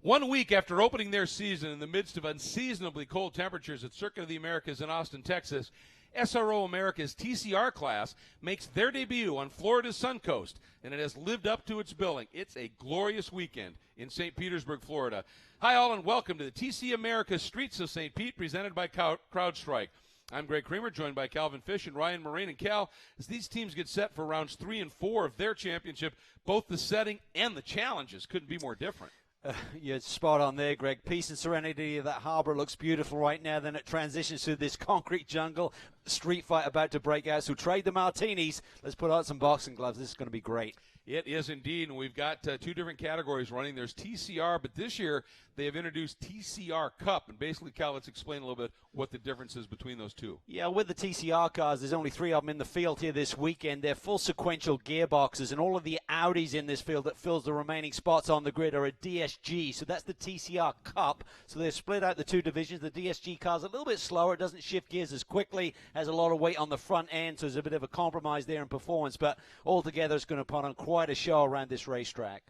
1 week after opening their season in the midst of unseasonably cold temperatures at Circuit of the Americas in Austin, Texas, SRO America's TCR class makes their debut on Florida's Suncoast, and it has lived up to its billing. It's a glorious weekend in St. Petersburg, Florida. Hi, all, and welcome to the TC America Streets of St. Pete, presented by CrowdStrike. I'm Greg Kramer, joined by Calvin Fish and Ryan Moraine. And Cal, as these teams get set for rounds 3 and 4 of their championship, both the setting and the challenges couldn't be more different. You're spot on there, Greg. Peace and serenity of that harbor looks beautiful right now. Then it transitions to this concrete jungle. Street fight about to break out. So trade the martinis. Let's put on some boxing gloves. This is going to be great. It is indeed, and we've got two different categories running. There's TCR, but this year they have introduced TCR Cup. And basically, Cal, let's explain a little bit what the difference is between those two. Yeah, with the TCR cars, there's only 3 of them in the field here this weekend. They're full sequential gearboxes, and all of the Audis in this field that fills the remaining spots on the grid are a DSG. So that's the TCR Cup. So they've split out the two divisions. The DSG car's a little bit slower. It doesn't shift gears as quickly, has a lot of weight on the front end, so there's a bit of a compromise there in performance. But altogether, it's going to put on quite a show around this racetrack.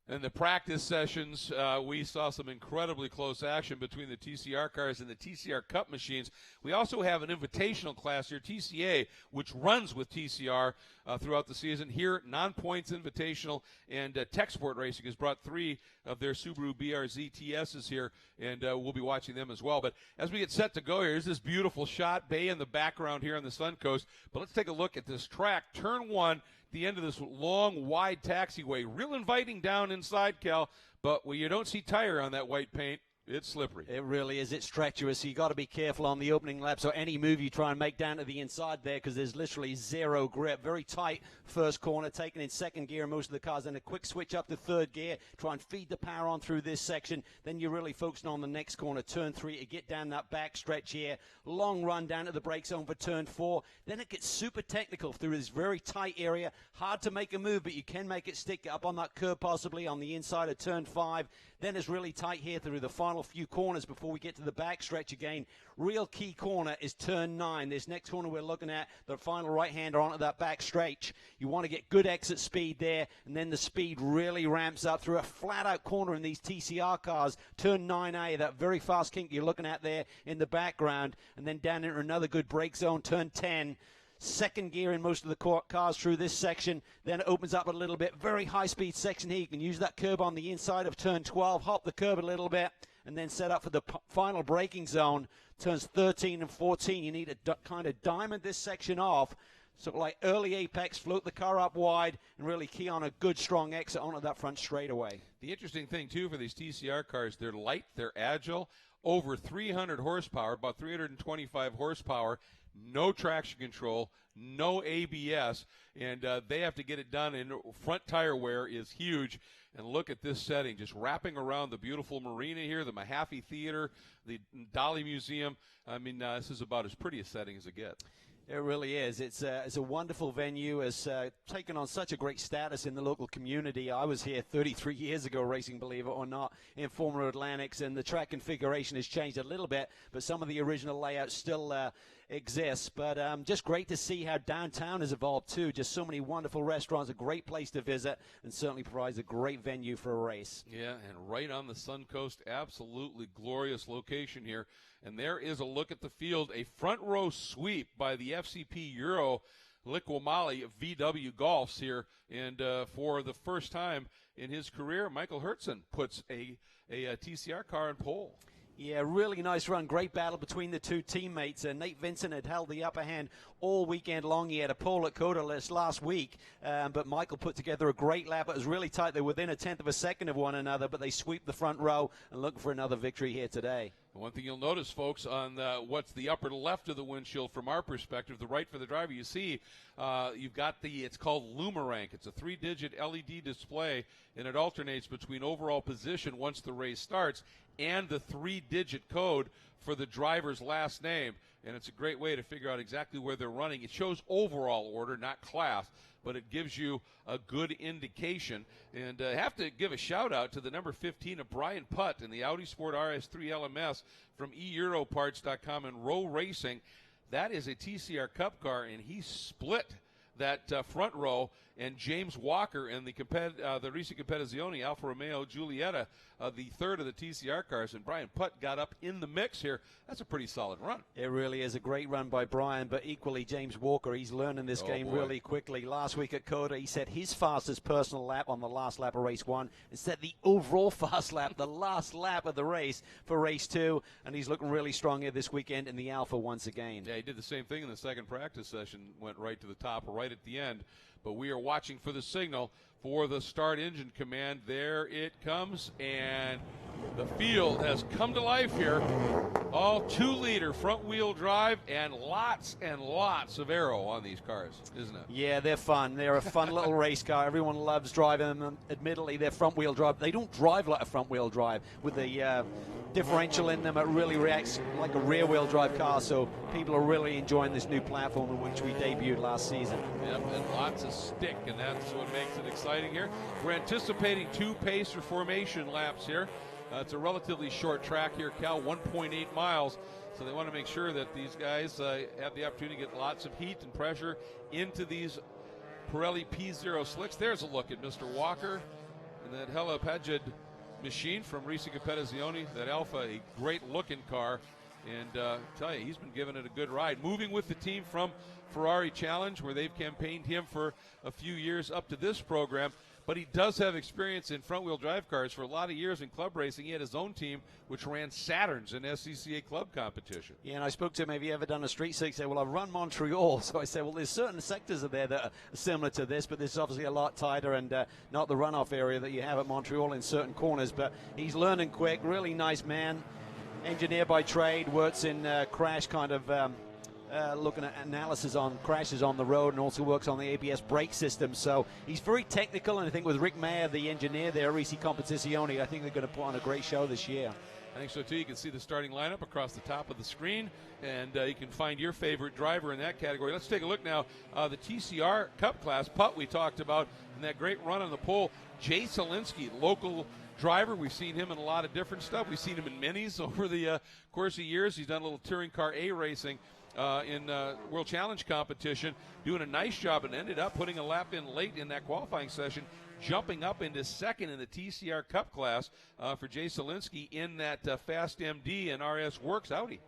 In the practice sessions, we saw some incredibly close action between the TCR cars and the TCR Cup machines. We also have an invitational class here, TCA, which runs with TCR throughout the season. Here, non-points invitational, and Tech Sport Racing has brought 3 of their Subaru BRZ TSs here, and we'll be watching them as well. But as we get set to go here, here's this beautiful shot, bay in the background here on the Suncoast. But let's take a look at this track. Turn 1. The end of this long, wide taxiway. Real inviting down inside, Cal, but when you don't see tire on that white paint, it's slippery. It really is. It's treacherous. So you got to be careful on the opening laps or any move you try and make down to the inside there, because there's literally zero grip. Very tight first corner, taken in second gear in most of the cars, then a quick switch up to third gear, try and feed the power on through this section. Then you're really focusing on the next corner, turn 3, to get down that back stretch here. Long run down to the brake zone for turn 4. Then it gets super technical through this very tight area. Hard to make a move, but you can make it stick up on that curb, possibly on the inside of turn 5. Then it's really tight here through the final few corners before we get to the back stretch again. Real key corner is turn 9. This next corner we're looking at, the final right-hander onto that back stretch. You want to get good exit speed there, and then the speed really ramps up through a flat-out corner in these TCR cars. Turn 9A, that very fast kink you're looking at there in the background, and then down into another good brake zone, turn 10. Second gear in most of the cars through this section. Then it opens up a little bit. Very high-speed section here. You can use that curb on the inside of turn 12, hop the curb a little bit, and then set up for the final braking zone. Turns 13 and 14. You need to kind of diamond this section off. So like early apex, float the car up wide, and really key on a good, strong exit onto that front straightaway. The interesting thing, too, for these TCR cars, they're light, they're agile, over 300 horsepower, about 325 horsepower, no traction control, no ABS, and they have to get it done, and front tire wear is huge. And look at this setting, just wrapping around the beautiful marina here, the Mahaffey Theater, the Dali Museum. I mean, this is about as pretty a setting as it gets. It really is. It's a wonderful venue. It's taken on such a great status in the local community. I was here 33 years ago racing, believe it or not, in former Atlantics, and the track configuration has changed a little bit, but some of the original layouts still exists. But just great to see how downtown has evolved, too. Just so many wonderful restaurants, a great place to visit, and certainly provides a great venue for a race. Yeah, and right on the Suncoast, absolutely glorious location here. And there is a look at the field, a front row sweep by the FCP Euro Liqui-Moly VW Golfs here. And for the first time in his career, Michael Hertzen puts a TCR car in pole. Yeah, really nice run. Great battle between the two teammates. Nate Vincent had held the upper hand all weekend long. He had a pole at Coderless last week, but Michael put together a great lap. It was really tight. They're within a tenth of a second of one another, but they sweep the front row and looking for another victory here today. One thing you'll notice, folks, on what's the upper left of the windshield from our perspective, the right for the driver, you see you've got it's called Lumarank. It's a 3-digit LED display, and it alternates between overall position once the race starts and the 3-digit code for the driver's last name. And it's a great way to figure out exactly where they're running. It shows overall order, not class, but it gives you a good indication. And I have to give a shout-out to the number 15 of Brian Putt in the Audi Sport RS3 LMS from eEuroparts.com and Row Racing. That is a TCR Cup car, and he split that front row and James Walker in the Risi Competizione Alfa Romeo Giulietta, the third of the TCR cars. And Brian Putt got up in the mix here. That's a pretty solid run. It really is a great run by Brian, but equally James Walker, he's learning this game really quickly. Last week at Coda, he set his fastest personal lap on the last lap of race 1 and set the overall fast lap, the last lap of the race for race 2, and he's looking really strong here this weekend in the Alpha once again. Yeah, he did the same thing in the second practice session, went right to the top, right at the end. But we are watching for the signal for the start engine command. There it comes, and the field has come to life here. All 2-liter front-wheel drive and lots of aero on these cars, isn't it? Yeah, they're fun. They're a fun little race car. Everyone loves driving them. Admittedly, they're front-wheel drive. They don't drive like a front-wheel drive. With the differential in them, it really reacts like a rear-wheel drive car, so people are really enjoying this new platform in which we debuted last season. Yep, and lots of stick, and that's what makes it exciting here. We're anticipating 2 pacer formation laps here. It's a relatively short track here, Cal, 1.8 miles. So they want to make sure that these guys have the opportunity to get lots of heat and pressure into these Pirelli P0 slicks. There's a look at Mr. Walker and that Hella Pagid machine from Risi Competizione, that Alpha, a great-looking car. And tell you, he's been giving it a good ride. Moving with the team from Ferrari Challenge, where they've campaigned him for a few years up to this program. But he does have experience in front-wheel drive cars for a lot of years in club racing. He had his own team, which ran Saturns in SCCA club competition. Yeah, and I spoke to him, have you ever done a street circuit? He said, well, I've run Montreal. So I said, well, there's certain sectors of there that are similar to this, but this is obviously a lot tighter and not the runoff area that you have at Montreal in certain corners. But he's learning quick, really nice man. Engineer by trade, works in crash kind of looking at analysis on crashes on the road, and also works on the ABS brake system. So he's very technical, and I think with Rick Mayer, the engineer there, Risi Competizione, I think they're going to put on a great show this year. I think so too. You can see the starting lineup across the top of the screen, and you can find your favorite driver in that category. Let's take a look now. The TCR Cup class, Putt we talked about, and that great run on the pole. Jay Selinsky, local driver. We've seen him in a lot of different stuff. We've seen him in minis over the course of years. He's done a little touring car A racing in World Challenge competition, doing a nice job, and ended up putting a lap in late in that qualifying session, jumping up into second in the TCR Cup class for Jay Selinsky in that Fast MD and RS Works Audi.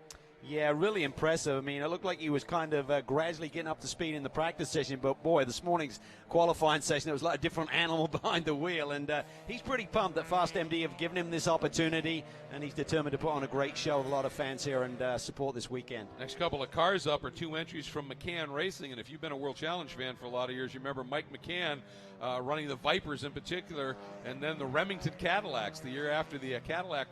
Yeah, really impressive. I mean, it looked like he was kind of gradually getting up to speed in the practice session, but boy, this morning's qualifying session, it was like a different animal behind the wheel, and he's pretty pumped that Fast MD have given him this opportunity, and he's determined to put on a great show with a lot of fans here and support this weekend. Next couple of cars up are 2 entries from McCann Racing, and if you've been a World Challenge fan for a lot of years, you remember Mike McCann running the Vipers in particular, and then the Remington Cadillacs the year after the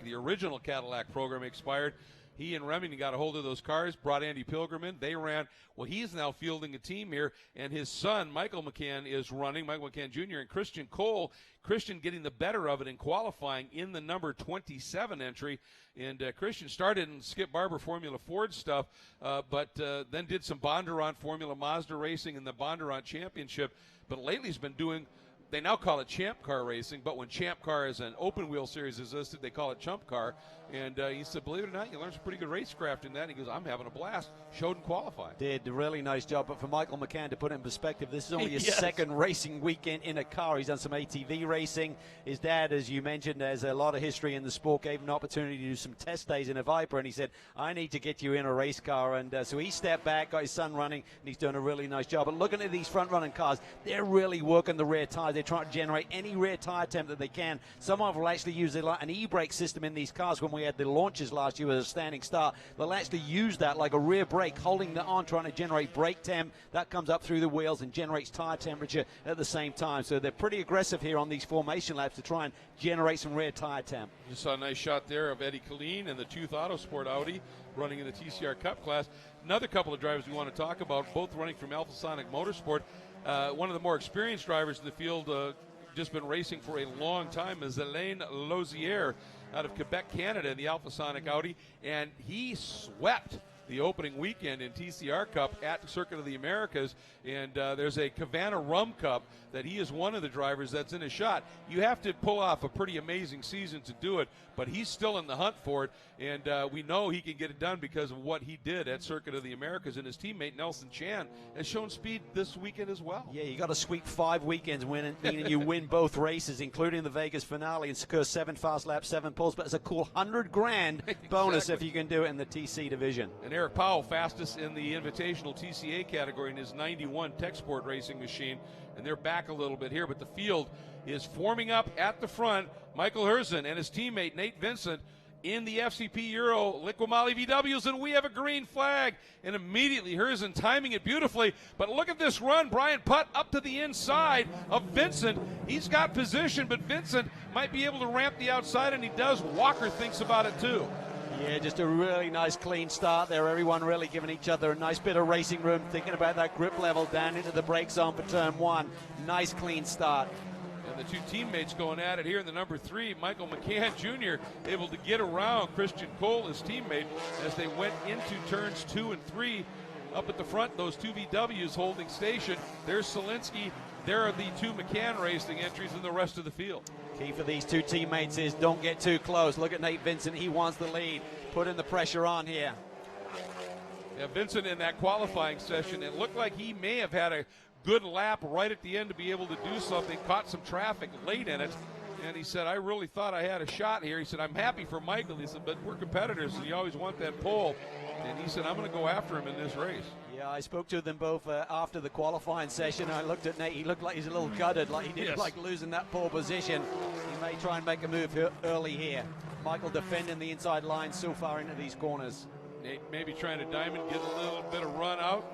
the original Cadillac program expired. He and Remington got a hold of those cars, brought Andy Pilgrim in. They ran. Well, he's now fielding a team here, and his son, Michael McCann, is running, Michael McCann Jr., and Christian Cole. Christian getting the better of it in qualifying in the number 27 entry. And Christian started in Skip Barber Formula Ford stuff, but then did some Bondurant Formula Mazda racing in the Bondurant Championship. But lately he's been doing, they now call it Champ Car Racing, but when Champ Car as an open wheel series existed, they call it Chump Car. And he said, believe it or not, you learn some pretty good racecraft in that. And he goes, I'm having a blast. Showed and qualified. Did a really nice job. But for Michael McCann, to put it in perspective, this is only his Yes. second racing weekend in a car. He's done some ATV racing. His dad, as you mentioned, has a lot of history in the sport, gave him an opportunity to do some test days in a Viper. And he said, I need to get you in a race car. And so he stepped back, got his son running, and he's doing a really nice job. But looking at these front-running cars, they're really working the rear tires. They're trying to generate any rear tire attempt that they can. Some of them will actually use an e-brake system in these cars. When we had the launches last year with a standing start, they'll actually use that like a rear brake, holding that on, trying to generate brake temp. That comes up through the wheels and generates tire temperature at the same time. So they're pretty aggressive here on these formation laps to try and generate some rear tire temp. You saw a nice shot there of Eddie Killeen and the Tooth Autosport Audi running in the TCR Cup class. Another couple of drivers we want to talk about, both running from Alpha Sonic Motorsport. One of the more experienced drivers in the field, just been racing for a long time, is Alain Lausière out of Quebec, Canada, in the Alpha Sonic Audi, and he swept the opening weekend in TCR Cup at the Circuit of the Americas, and there's a Havana Rum Cup that he is one of the drivers that's in a shot. You have to pull off a pretty amazing season to do it, but he's still in the hunt for it, and we know he can get it done because of what he did at Circuit of the Americas, and his teammate Nelson Chan has shown speed this weekend as well. Yeah, you got to sweep 5 weekends, meaning you win both races, including the Vegas finale, and secure 7 fast laps, 7 poles. But it's a cool $100,000 bonus if you can do it in the TC division. And Eric Powell, fastest in the Invitational TCA category in his 91 Tech Sport racing machine, and they're back a little bit here, but the field is forming up at the front. Michael Herzen and his teammate Nate Vincent in the FCP Euro Liqui-Moly VWs, and we have a green flag. And immediately Herzen timing it beautifully. But look at this run. Brian Putt up to the inside of Vincent. He's got position, but Vincent might be able to ramp the outside, and he does. Walker thinks about it too. Yeah, just a really nice clean start there. Everyone really giving each other a nice bit of racing room, thinking about that grip level down into the brake zone for turn 1. Nice clean start. And the two teammates going at it here in the number 3, Michael McCann Jr. able to get around Christian Cole, his teammate, as they went into turns 2 and 3. Up at the front, those 2 VWs holding station. There's Solinsky. There are the 2 McCann Racing entries in the rest of the field. Key for these two teammates is don't get too close. Look at Nate Vincent. He wants the lead. Put in the pressure on here. Yeah, Vincent in that qualifying session, it looked like he may have had a good lap right at the end to be able to do something. Caught some traffic late in it, and he said, I really thought I had a shot here. He said, I'm happy for Michael. He said, but we're competitors, and you always want that pole. And he said, I'm going to go after him in this race. Yeah, I spoke to them both after the qualifying session. I looked at Nate. He looked like he's a little gutted, like he didn't like losing that pole position. He may try and make a move early here. Michael defending the inside line so far into these corners. Nate maybe trying to diamond, get a little bit of run out.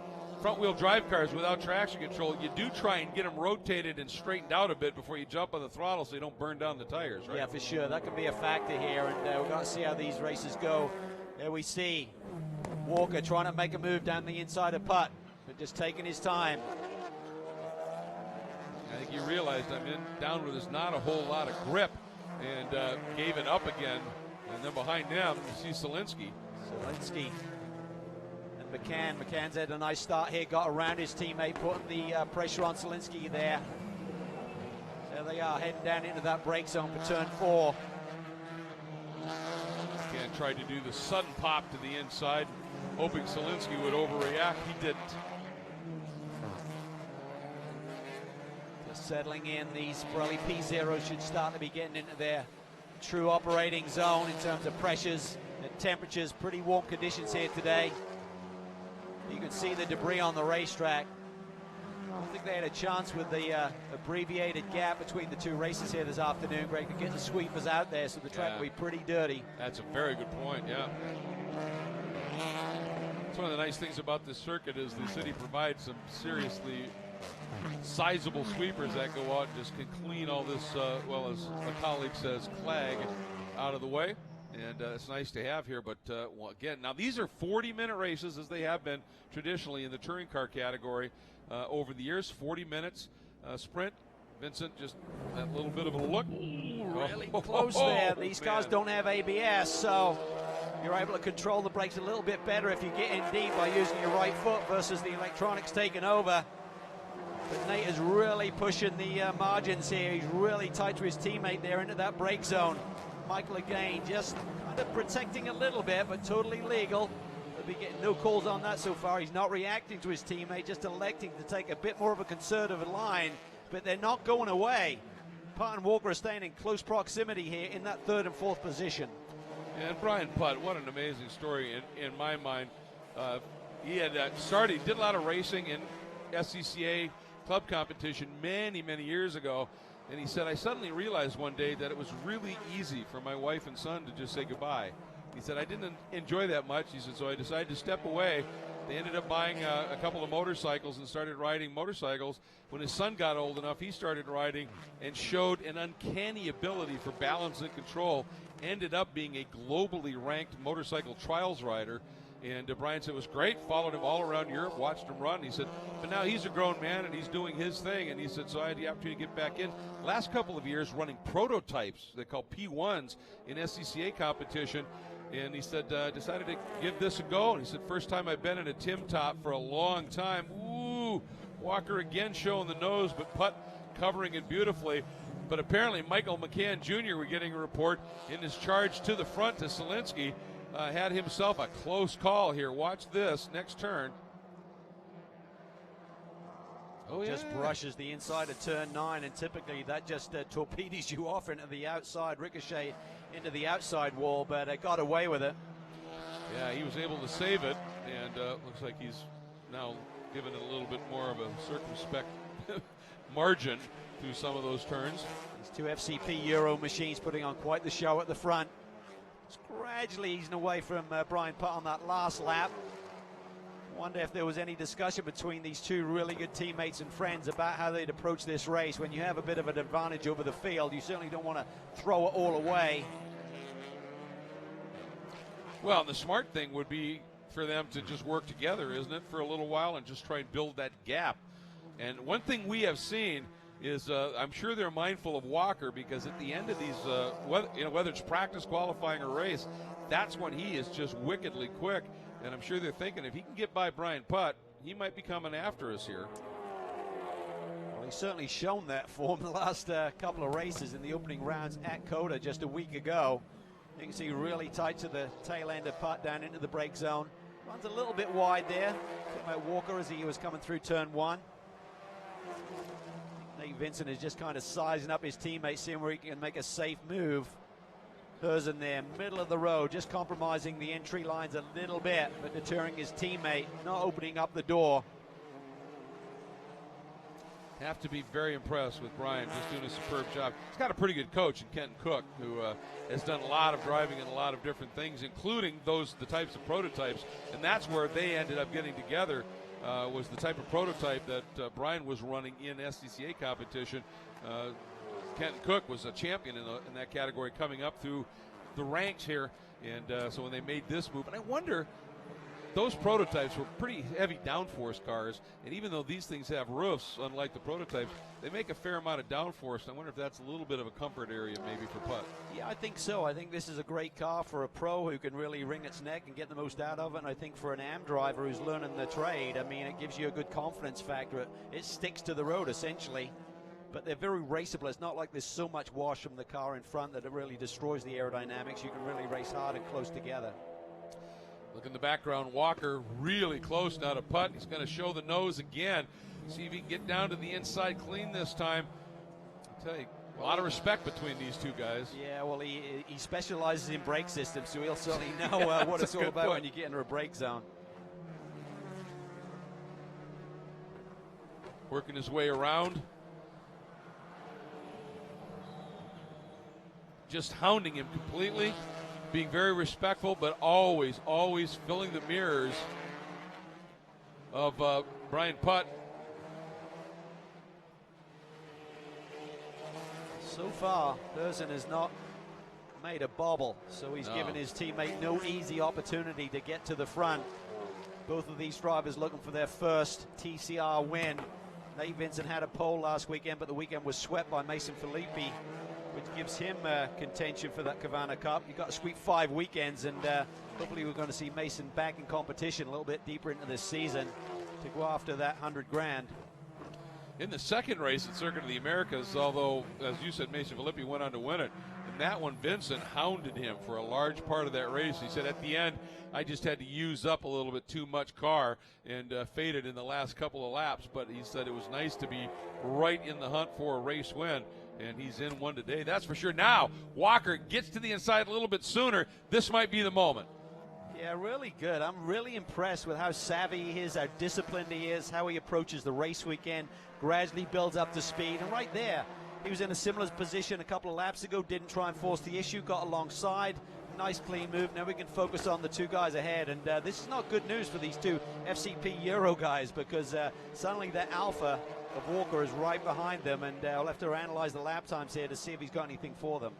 Front-wheel drive cars without traction control, you do try and get them rotated and straightened out a bit before you jump on the throttle so you don't burn down the tires, right? Yeah, for sure. That could be a factor here, and we've got to see how these races go. There we see Walker trying to make a move down the inside of Putt, but just taking his time. I think he realized down where there's not a whole lot of grip, and gave it up again. And then behind them, you see Solinsky. And McCann's had a nice start here, got around his teammate, putting the pressure on Solinsky there. There they are, heading down into that brake zone for turn 4. McCann tried to do the sudden pop to the inside, hoping Solinsky would overreact. He didn't. Just settling in, these Pirelli P0 should start to be getting into their true operating zone in terms of pressures and temperatures. Pretty warm conditions here today. You can see the debris on the racetrack. I don't think they had a chance with the abbreviated gap between the 2 races here this afternoon, Greg, to get the sweepers out there, so the track will be pretty dirty. That's a very good point, yeah. It's one of the nice things about this circuit is the city provides some seriously sizable sweepers that go out and just can clean all this, well, as a colleague says, clag out of the way. And it's nice to have here, but well, again, now these are 40-minute races, as they have been traditionally in the touring car category over the years. 40 minutes sprint. Vincent just that little bit of a look. Really close there. These cars don't have ABS, so you're able to control the brakes a little bit better if you get in deep by using your right foot versus the electronics taking over. But Nate is really pushing the margins here. He's really tight to his teammate there into that brake zone. Michael again just kind of protecting a little bit, but totally legal. He'll be getting no calls on that so far. He's not reacting to his teammate, just electing to take a bit more of a conservative line, but they're not going away. Putt and Walker are staying in close proximity here in that 3rd and 4th position. And Brian Putt, what an amazing story in my mind. He had started, did a lot of racing in SCCA club competition many, many years ago. And he said, I suddenly realized one day that it was really easy for my wife and son to just say goodbye. He said, I didn't enjoy that much. He said, so I decided to step away. They ended up buying a couple of motorcycles and started riding motorcycles. When his son got old enough, he started riding and showed an uncanny ability for balance and control. Ended up being a globally ranked motorcycle trials rider. And Brian said it was great, followed him all around Europe, watched him run. He said, but now he's a grown man and he's doing his thing. And he said, so I had the opportunity to get back in. Last couple of years running prototypes they call P1s in SCCA competition. and he said, decided to give this a go. And he said, first time I've been in a Tim Top for a long time. Ooh, Walker again showing the nose, but Putt covering it beautifully. But apparently Michael McCann Jr., we're getting a report, in his charge to the front to Selinsky, had himself a close call here. Watch this, next turn. Oh, just brushes the inside of turn 9, and typically that just torpedoes you off into the outside, ricochet into the outside wall, but got away with it. Yeah, he was able to save it, and looks like he's now given it a little bit more of a circumspect margin through some of those turns. These two FCP Euro machines putting on quite the show at the front. It's gradually easing away from Brian Putt on that last lap. Wonder if there was any discussion between these two really good teammates and friends about how they'd approach this race. When you have a bit of an advantage over the field, you certainly don't want to throw it all away. Well, the smart thing would be for them to just work together, isn't it, for a little while and just try and build that gap. And one thing we have seen is I'm sure they're mindful of Walker, because at the end of these, whether it's practice, qualifying, or race, that's when he is just wickedly quick. And I'm sure they're thinking if he can get by Brian Putt, he might be coming after us here. Well, he's certainly shown that form the last couple of races in the opening rounds at Coda just a week ago. You can see really tight to the tail end of Putt down into the brake zone. Runs a little bit wide there. Talking about Walker as he was coming through turn 1. Nate Vincent is just kind of sizing up his teammates, seeing where he can make a safe move. Herzen there, middle of the road, just compromising the entry lines a little bit, but deterring his teammate, not opening up the door. Have to be very impressed with Brian, just doing a superb job. He's got a pretty good coach in Kenton Cook, who has done a lot of driving and a lot of different things, including the types of prototypes. And that's where they ended up getting together, was the type of prototype that Brian was running in SCCA competition. Kenton Cook was a champion in that category coming up through the ranks here. And so when they made this move, and I wonder, those prototypes were pretty heavy downforce cars, and even though these things have roofs, unlike the prototypes, they make a fair amount of downforce. I wonder if that's a little bit of a comfort area maybe for Putt. Yeah, I think so. I think this is a great car for a pro who can really wring its neck and get the most out of it, and I think for an AM driver who's learning the trade, I mean, it gives you a good confidence factor. It sticks to the road, essentially, but they're very raceable. It's not like there's so much wash from the car in front that it really destroys the aerodynamics. You can really race hard and close together. Look in the background, Walker really close now to Putt. He's going to show the nose again. See if he can get down to the inside clean this time. I'll tell you, a lot of respect between these two guys. Yeah, well, he specializes in brake systems, so he'll certainly know what it's all about when you get into a brake zone. Working his way around. Just hounding him completely. Being very respectful, but always filling the mirrors of Brian Putt. So far, Herzen has not made a bobble, so he's given his teammate no easy opportunity to get to the front. Both of these drivers looking for their first TCR win. Nate Vincent had a pole last weekend, but the weekend was swept by Mason Filippi, which gives him contention for that Cavana Cup. You've got to sweep 5 weekends, and hopefully we're going to see Mason back in competition a little bit deeper into this season to go after that 100 grand. In the second race at Circuit of the Americas, although, as you said, Mason Filippi went on to win it, in that one, Vincent hounded him for a large part of that race. He said, at the end, I just had to use up a little bit too much car and faded in the last couple of laps, but he said it was nice to be right in the hunt for a race win. And he's in one today, that's for sure. Now, Walker gets to the inside a little bit sooner. This might be the moment. Yeah, really good. I'm really impressed with how savvy he is, how disciplined he is, how he approaches the race weekend, gradually builds up to speed. And right there, he was in a similar position a couple of laps ago, didn't try and force the issue, got alongside. Nice clean move. Now we can focus on the two guys ahead. And this is not good news for these two FCP Euro guys, because suddenly the alpha of Walker is right behind them, and I'll have to analyze the lap times here to see if he's got anything for them.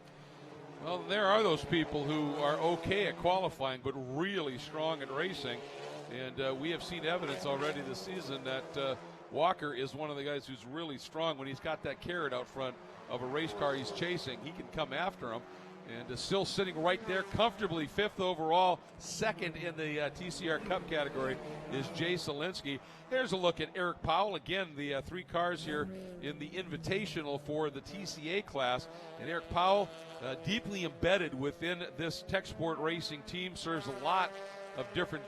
Well, there are those people who are okay at qualifying but really strong at racing, and we have seen evidence already this season that Walker is one of the guys who's really strong when he's got that carrot out front of a race car he's chasing. He can come after him, And is still sitting right there comfortably, 5th overall. 2nd in the TCR Cup category is Jay Solinsky. Here's a look at Eric Powell. Again, the 3 cars here in the Invitational for the TCA class. And Eric Powell, deeply embedded within this Tech Sport Racing team, serves a lot of different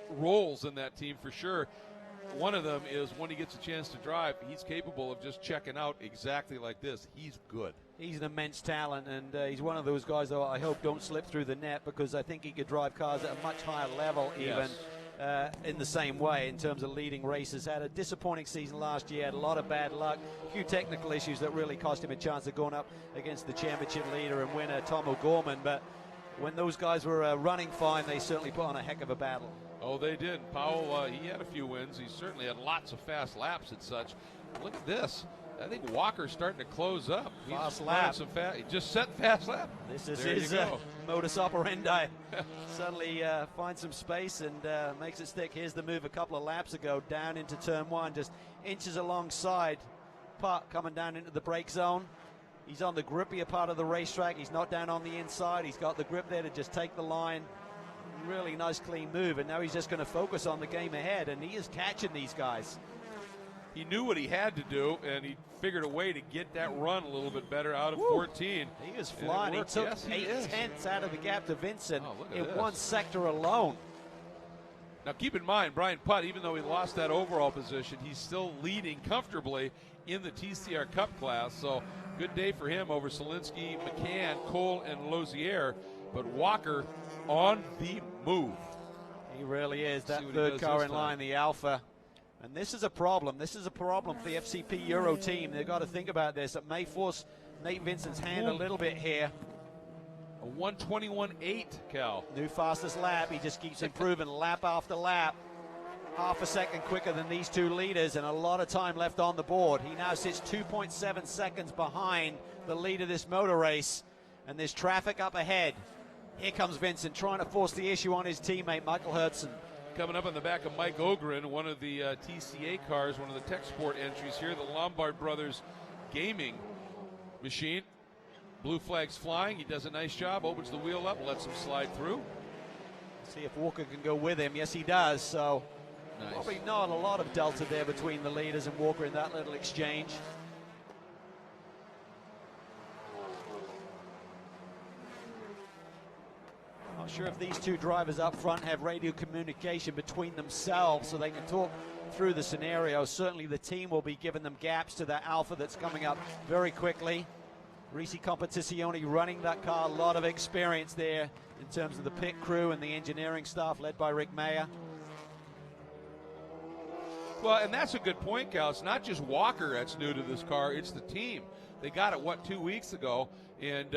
roles in that team for sure. One of them is when he gets a chance to drive, he's capable of just checking out exactly like this. He's good. He's an immense talent, and he's one of those guys that I hope don't slip through the net, because I think he could drive cars at a much higher level even. Yes. In the same way in terms of leading races. Had a disappointing season last year, had a lot of bad luck, a few technical issues that really cost him a chance of going up against the championship leader and winner Tom O'Gorman. But when those guys were running fine, they certainly put on a heck of a battle. Oh, they did. Powell, he had a few wins. He certainly had lots of fast laps and such. Look at this. I think Walker's starting to close up. Fast lap. He just set fast lap. This is his modus operandi. Suddenly finds some space and makes it stick. Here's the move a couple of laps ago, down into turn 1, just inches alongside Putt coming down into the brake zone. He's on the grippier part of the racetrack. He's not down on the inside. He's got the grip there to just take the line. Really nice, clean move. And now he's just going to focus on the game ahead, and he is catching these guys. He knew what he had to do, and he figured a way to get that run a little bit better out of 14. He is flying. He took 8/10 out of the gap to Vincent in one sector alone. Now keep in mind, Brian Putt, even though he lost that overall position, he's still leading comfortably in the TCR Cup class. So good day for him over Solinsky, McCann, Cole, and Lozier. But Walker on the move. He really is. That third car in line, the Alpha. And this is a problem. This is a problem for the FCP Euro team. They've got to think about this. It may force Nate Vincent's hand a little bit here. A 1:21.8, Cal. New fastest lap. He just keeps improving lap after lap. Half a second quicker than these two leaders, and a lot of time left on the board. He now sits 2.7 seconds behind the lead of this motor race, and there's traffic up ahead. Here comes Vincent trying to force the issue on his teammate, Michael Hertzen. Coming up on the back of Mike Ogren, one of the TCA cars, one of the Tech Sport entries here, the Lombard Brothers gaming machine. Blue flag's flying. He does a nice job, opens the wheel up, lets him slide through. See if Walker can go with him. Yes, he does. So nice. Probably not a lot of delta there between the leaders and Walker in that little exchange. Not sure if these two drivers up front have radio communication between themselves so they can talk through the scenario. Certainly the team will be giving them gaps to that Alpha that's coming up very quickly. Risi Competizione running that car, a lot of experience there in terms of the pit crew and the engineering staff led by Rick Mayer. Well, and that's a good point, Cal. It's not just Walker that's new to this car, it's the team. They got it, 2 weeks ago? And,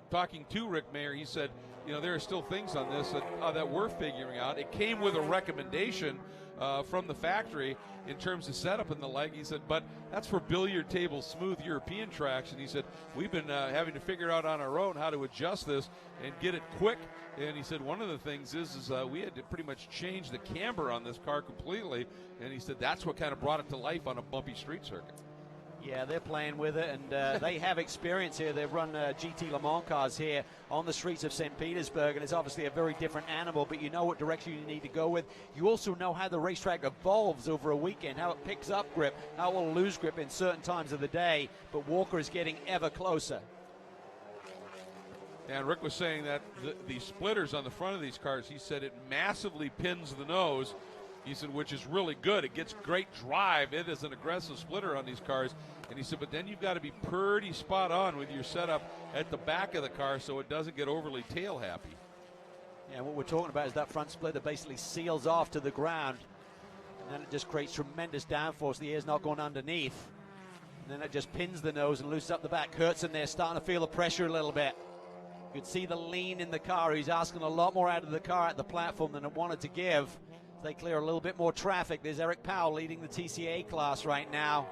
talking to Rick Mayer, he said, there are still things on this that we're figuring out. It came with a recommendation from the factory in terms of setup and the like. He said, but that's for billiard table smooth European tracks. And he said, we've been having to figure out on our own how to adjust this and get it quick. And he said one of the things is we had to pretty much change the camber on this car completely. And he said that's what kind of brought it to life on a bumpy street circuit. Yeah, they're playing with it, and they have experience here. They've run GT Le Mans cars here on the streets of St. Petersburg, and it's obviously a very different animal, but you know what direction you need to go with. You also know how the racetrack evolves over a weekend, how it picks up grip, how it will lose grip in certain times of the day, but Walker is getting ever closer. And Rick was saying that the splitters on the front of these cars, he said it massively pins the nose. He said, which is really good. It gets great drive. It is an aggressive splitter on these cars. And he said, but then you've got to be pretty spot on with your setup at the back of the car so it doesn't get overly tail happy. Yeah, what we're talking about is that front splitter basically seals off to the ground. And then it just creates tremendous downforce. The air's not going underneath. And then it just pins the nose and loosens up the back. Kurtzen there starting to feel the pressure a little bit. You could see the lean in the car. He's asking a lot more out of the car at the platform than it wanted to give. They clear a little bit more traffic. There's Eric Powell leading the TCA class right now.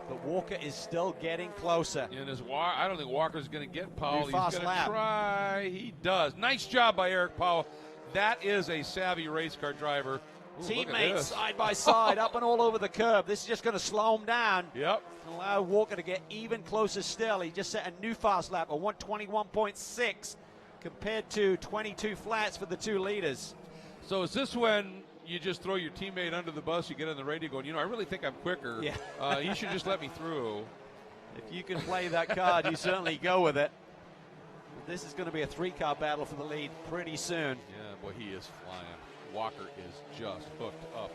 But Walker is still getting closer. And I don't think Walker's going to get Powell. He's going to lap. Try. He does. Nice job by Eric Powell. That is a savvy race car driver Ooh, Teammates side by side, up and all over the curb. This is just going to slow him down. Yep. And allow Walker to get even closer still. He just set a new fast lap of 121.6 compared to 22 flats for the two leaders. So is this when you just throw your teammate under the bus, you get on the radio going, I really think I'm quicker. Yeah. You should just let me through. If you can play that card, you certainly go with it. But this is going to be a three-car battle for the lead pretty soon. Yeah, boy, he is flying. Walker is just hooked up.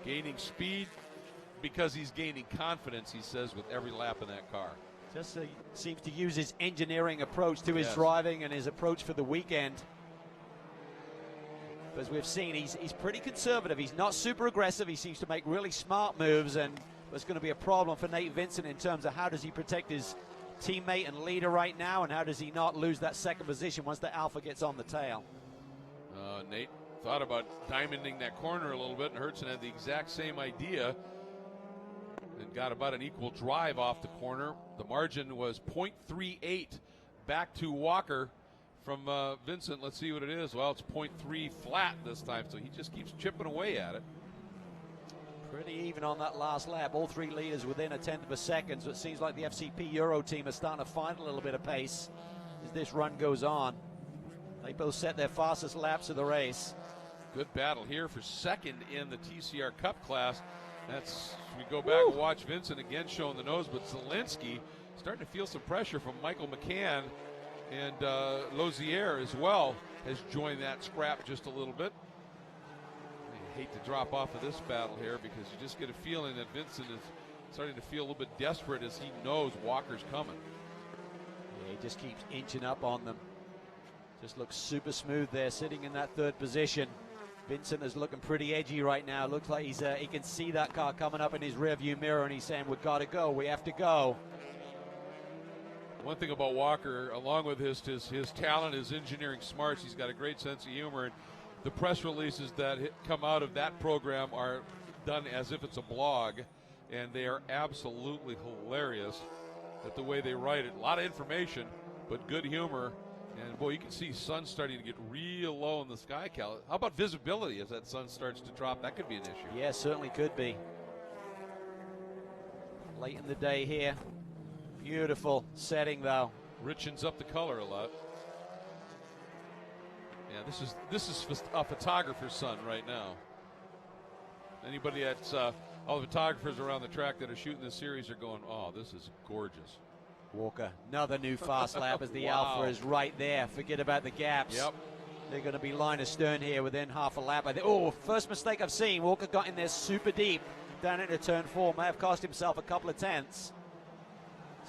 Gaining speed because he's gaining confidence, he says, with every lap in that car. Just seems to use his engineering approach to his Yes. driving and his approach for the weekend. As we've seen, he's pretty conservative. He's not super aggressive. He seems to make really smart moves, and it's going to be a problem for Nate Vincent in terms of how does he protect his teammate and leader right now, and how does he not lose that second position once the Alpha gets on the tail. Nate thought about diamonding that corner a little bit, and Hertzen had the exact same idea and got about an equal drive off the corner. The margin was 0.38 back to Walker from Vincent. Let's see what it is. Well, it's 0.3 flat this time, so he just keeps chipping away at it. Pretty even on that last lap. All three leaders within a tenth of a second, so it seems like the FCP Euro team are starting to find a little bit of pace as this run goes on. They both set their fastest laps of the race. Good battle here for second in the TCR Cup class. We go back and watch Vincent again showing the nose, but Zielinski starting to feel some pressure from Michael McCann, and Lozier as well has joined that scrap just a little bit. I hate to drop off of this battle here because you just get a feeling that Vincent is starting to feel a little bit desperate as he knows Walker's coming. Yeah, he just keeps inching up on them. Just looks super smooth there, sitting in that third position. Vincent is looking pretty edgy right now. Looks like he can see that car coming up in his rearview mirror, and he's saying, "We've got to go. We have to go." One thing about Walker, along with his talent, his engineering smarts, he's got a great sense of humor. And the press releases that come out of that program are done as if it's a blog, and they are absolutely hilarious at the way they write it. A lot of information, but good humor. And boy, you can see sun starting to get real low in the sky, Cal. How about visibility as that sun starts to drop? That could be an issue. Yeah, certainly could be. Late in the day here. Beautiful setting, though. Richens up the color a lot. Yeah, this is a photographer's sun right now. Anybody that's all the photographers around the track that are shooting this series are going, "Oh, this is gorgeous." Walker, another new fast lap as the Wow. Alpha is right there. Forget about the gaps. Yep. They're going to be line astern here within half a lap. Oh, first mistake I've seen. Walker got in there super deep down into turn 4. May have cost himself a couple of tenths.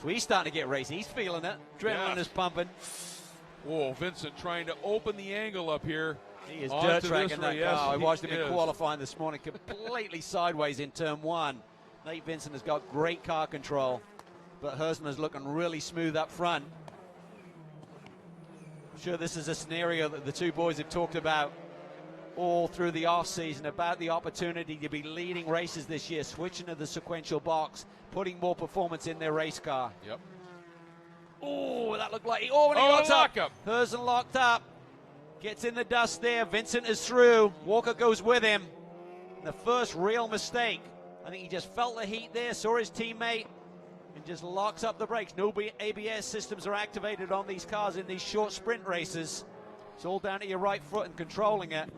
So he's starting to get racing. He's feeling it. Adrenaline is pumping. Whoa, Vincent trying to open the angle up here. He is onto dirt this tracking that race. Yes, car. I he watched him in is. qualifying this morning, completely sideways in turn 1. Nate Vincent has got great car control, but Herzen is looking really smooth up front. I'm sure this is a scenario that the two boys have talked about all through the offseason, about the opportunity to be leading races this year, switching to the sequential box, putting more performance in their race car. Yep. Oh, that looked like... Oh, and he locks lock up. up. Herzen locked up. Gets in the dust there. Vincent is through. Walker goes with him. The first real mistake. I think he just felt the heat there, saw his teammate, and just locks up the brakes. No ABS systems are activated on these cars in these short sprint races. It's all down to your right foot and controlling it.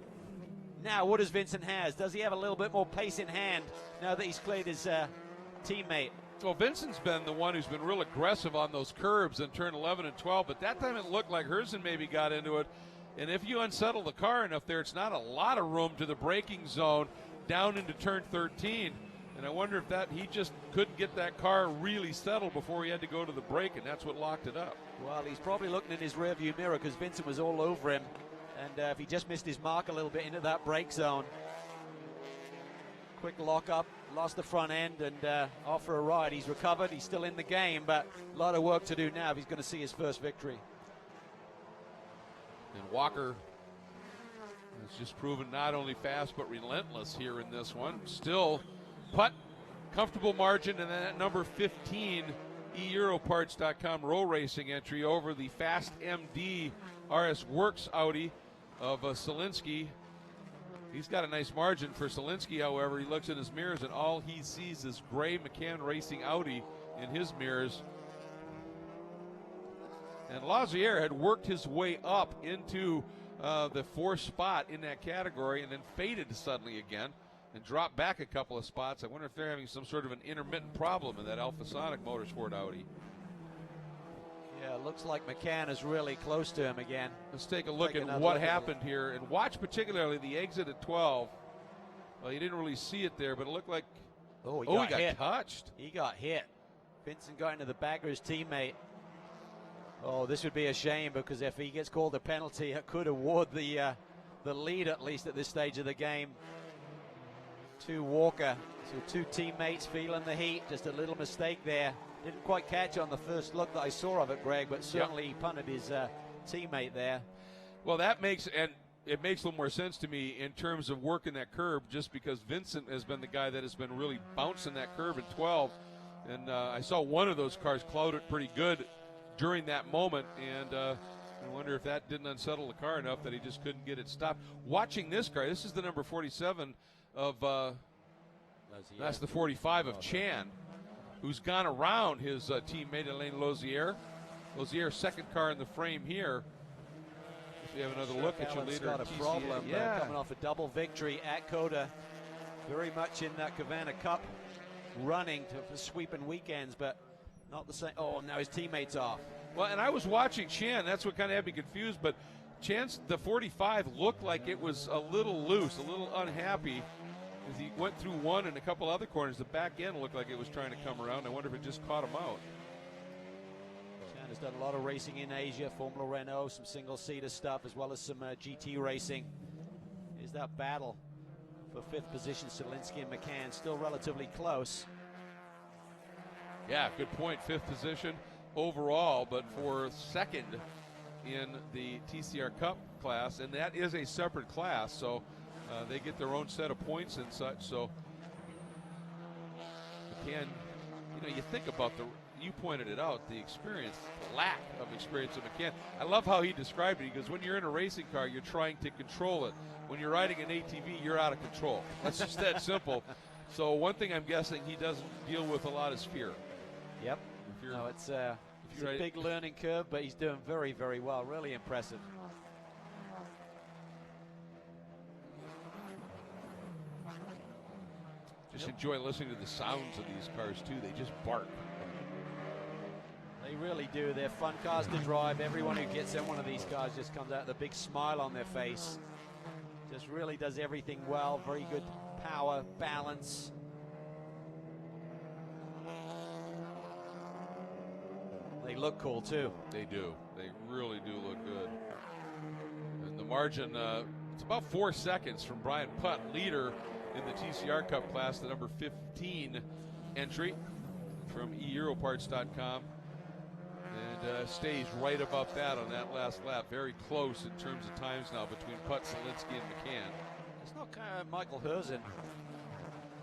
Now, what does Vincent have? Does he have a little bit more pace in hand now that he's cleared his teammate? Well, Vincent's been the one who's been real aggressive on those curbs in turn 11 and 12, but that time it looked like Herzen maybe got into it. And if you unsettle the car enough there, it's not a lot of room to the braking zone down into turn 13. And I wonder if he just couldn't get that car really settled before he had to go to the brake, and that's what locked it up. Well, he's probably looking in his rearview mirror because Vincent was all over him. And if he just missed his mark a little bit into that brake zone. Quick lock up, lost the front end, and off for a ride. He's recovered, he's still in the game, but a lot of work to do now if he's going to see his first victory. And Walker has just proven not only fast but relentless here in this one. Still putt, comfortable margin, and then at number 15, eEuroparts.com row racing entry over the Fast MD RS Works Audi of Zielinski He's got a nice margin for Selinsky, however. He looks in his mirrors and all he sees is gray McCann Racing Audi in his mirrors. And Lausier had worked his way up into the 4th spot in that category and then faded suddenly again and dropped back a couple of spots. I wonder if they're having some sort of an intermittent problem in that Alphasonic Motorsport Audi. Yeah, it looks like McCann is really close to him again. Let's take a look at what happened here and watch particularly the exit at 12. Well, you didn't really see it there, but it looked like, he got hit. Touched. He got hit. Vincent got into the back of his teammate. Oh, this would be a shame, because if he gets called a penalty, it could award the lead, at least at this stage of the game, to Walker. So 2 teammates feeling the heat. Just a little mistake there. Didn't quite catch on the first look that I saw of it, Greg, but certainly he punted his teammate there. Well, it makes a little more sense to me in terms of working that curb, just because Vincent has been the guy that has been really bouncing that curb at 12. And I saw one of those cars cloud it pretty good during that moment, and I wonder if that didn't unsettle the car enough that he just couldn't get it stopped. Watching this car, this is the number 47 of, that's the 45 of Chan, who's gone around his teammate Alain Lausier. Lausier's second car in the frame here. If you have another look at your leader, got a TCA. problem coming off a double victory at Coda. Very much in that Cavana Cup running for sweeping weekends, but not the same. Oh, now his teammate's off. Well, and I was watching Chan. That's what kind of had me confused. But Chan's, the 45, looked like it was a little loose, a little unhappy. As he went through one and a couple other corners, the back end looked like it was trying to come around. I wonder if it just caught him out. Chan has done a lot of racing in Asia, Formula Renault, some single-seater stuff, as well as some GT racing. Is that battle for 5th position, Selinsky and McCann, still relatively close. Yeah, good point. 5th position overall, but for 2nd in the TCR Cup class, and that is a separate class, so they get their own set of points and such. So McCann, you think about you pointed it out, the experience, lack of experience of McCann. I love how he described it. He goes, when you're in a racing car, you're trying to control it. When you're riding an ATV, you're out of control. That's just that simple. So one thing I'm guessing he doesn't deal with a lot is fear. Yep. No, it's a big learning curve, but he's doing very, very well. Really impressive. Just enjoy listening to the sounds of these cars, too. They just bark. They really do. They're fun cars to drive. Everyone who gets in one of these cars just comes out with a big smile on their face. Just really does everything well. Very good power, balance. They look cool, too. They do. They really do look good. And the margin, it's about 4 seconds from Brian Putt, leader in the TCR Cup class, the number 15 entry from eEuroparts.com. And stays right about that on that last lap. Very close in terms of times now between Putt, Selinsky, and McCann. It's not kind of Michael Herzen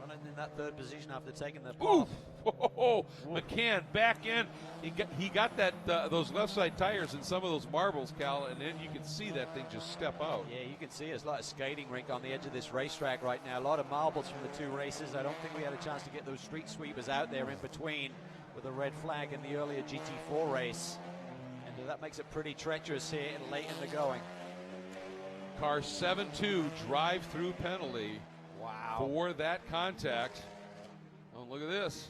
running in that 3rd position after taking the ball. Oh, McCann back in. He got that those left side tires in some of those marbles, Cal, and then you can see that thing just step out. Yeah, you can see it's like a skating rink on the edge of this racetrack right now. A lot of marbles from the 2 races. I don't think we had a chance to get those street sweepers out there in between with a red flag in the earlier GT4 race. And that makes it pretty treacherous here late in the going. Car 7-2 drive-through penalty. Wow. For that contact. Oh, look at this.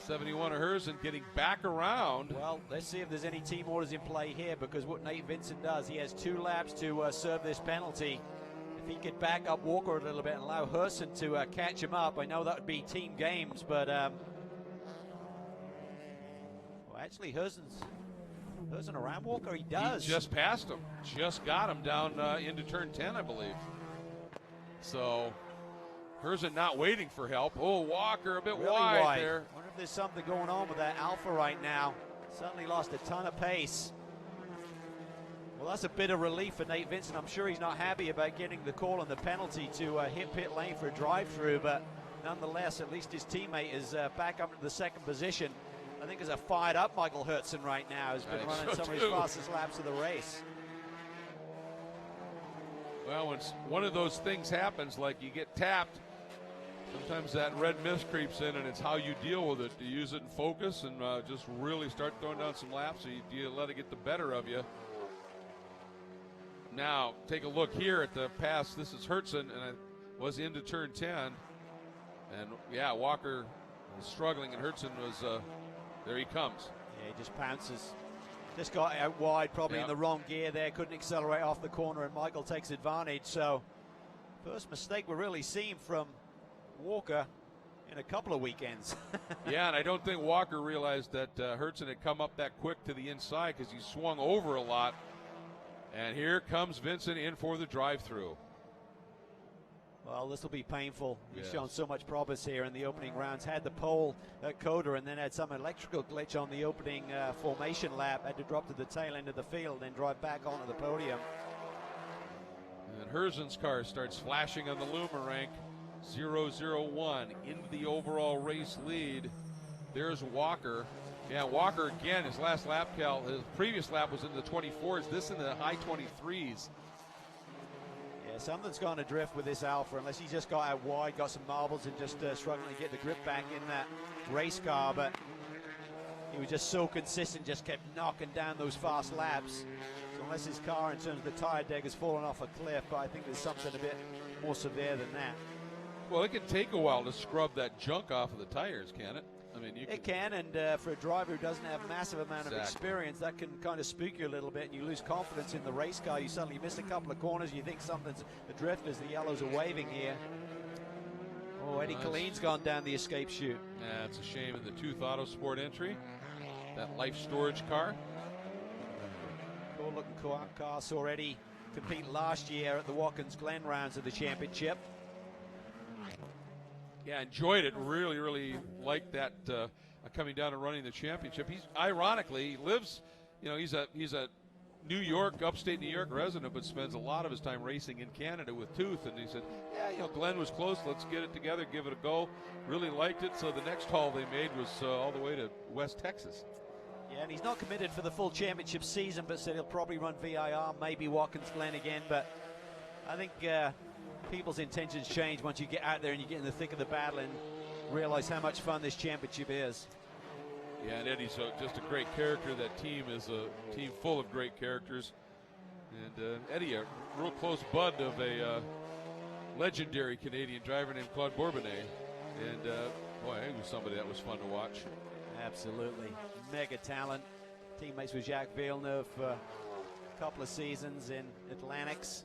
71 of Herzen getting back around. Well, let's see if there's any team orders in play here, because what Nate Vincent does, he has 2 laps to serve this penalty. If he could back up Walker a little bit and allow Herzen to catch him up, I know that would be team games, but well, actually Herzen's around Walker. He does. He just passed him. Just got him down into turn 10, I believe. So Herzen not waiting for help. Oh, Walker a bit really wide there. I wonder if there's something going on with that Alpha right now. Suddenly lost a ton of pace. Well, that's a bit of relief for Nate Vincent. I'm sure he's not happy about getting the call and the penalty to hit pit lane for a drive-through, but nonetheless, at least his teammate is back up into the 2nd position. I think there's a fired-up Michael Herzen right now. Has been running some of his fastest laps of the race. I think so, too. Well, that's a bit of relief for Nate Vincent. I'm sure he's not happy about getting the call and the penalty to hit pit lane for a drive-through, but nonetheless, at least his teammate is back up into the 2nd position. I think there's a fired-up Michael Herzen right now. Has been running some of his fastest laps of the race. Well, when one of those things happens, like you get tapped, sometimes that red mist creeps in, and it's how you deal with it. Do you use it in focus and just really start throwing down some laps, or do you let it get the better of you? Now, take a look here at the pass. This is Hertzen, and it was into turn 10. And, yeah, Walker is struggling, and Hertzen was, there he comes. Yeah, he just pounces. Just got out wide, probably in the wrong gear there. Couldn't accelerate off the corner, and Michael takes advantage. So, first mistake we're really seeing from Walker in a couple of weekends. Yeah, and I don't think Walker realized that Hertzen had come up that quick to the inside because he swung over a lot. And here comes Vincent in for the drive-through. Well, this will be painful. He's shown so much promise here in the opening rounds. Had the pole at Coda and then had some electrical glitch on the opening formation lap. Had to drop to the tail end of the field and drive back onto the podium. And Herzen's car starts flashing on the Luma rank. 0-0-1 into the overall race lead. There's Walker. Yeah, Walker again, his last lap, Cal, his previous lap was in the 24s, this in the high 23s. Yeah, something's gone adrift with this Alfa, unless he just got out wide, got some marbles, and just struggling to get the grip back in that race car. But he was just so consistent, just kept knocking down those fast laps. So unless his car, in terms of the tire deck, has fallen off a cliff, but I think there's something a bit more severe than that. Well, it can take a while to scrub that junk off of the tires, can it? I mean, it can, and for a driver who doesn't have a massive amount of experience, that can kind of spook you a little bit, and you lose confidence in the race car. You suddenly miss a couple of corners, you think something's adrift as the yellows are waving here. Oh, Eddie Colleen's gone down the escape chute. Yeah, it's a shame in the Tooth Autosport entry. That life storage car. Cool-looking car. Saw Eddie compete last year at the Watkins Glen rounds of the championship. Yeah, enjoyed it. Really, really liked that coming down and running the championship. He's ironically he lives, you know, he's a New York, upstate New York resident, but spends a lot of his time racing in Canada with Tooth. And he said, yeah, you know, Glenn was close. Let's get it together, give it a go. Really liked it. So the next haul they made was all the way to West Texas. Yeah, and he's not committed for the full championship season, but said he'll probably run VIR, maybe Watkins Glen again. But I think people's intentions change once you get out there and you get in the thick of the battle and realize how much fun this championship is. Yeah, and Eddie's just a great character. That team is a team full of great characters. And Eddie, a real close bud of a legendary Canadian driver named Claude Bourbonnais. And boy, he was somebody that was fun to watch. Absolutely. Mega talent. Teammates with Jacques Villeneuve for a couple of seasons in Atlantics.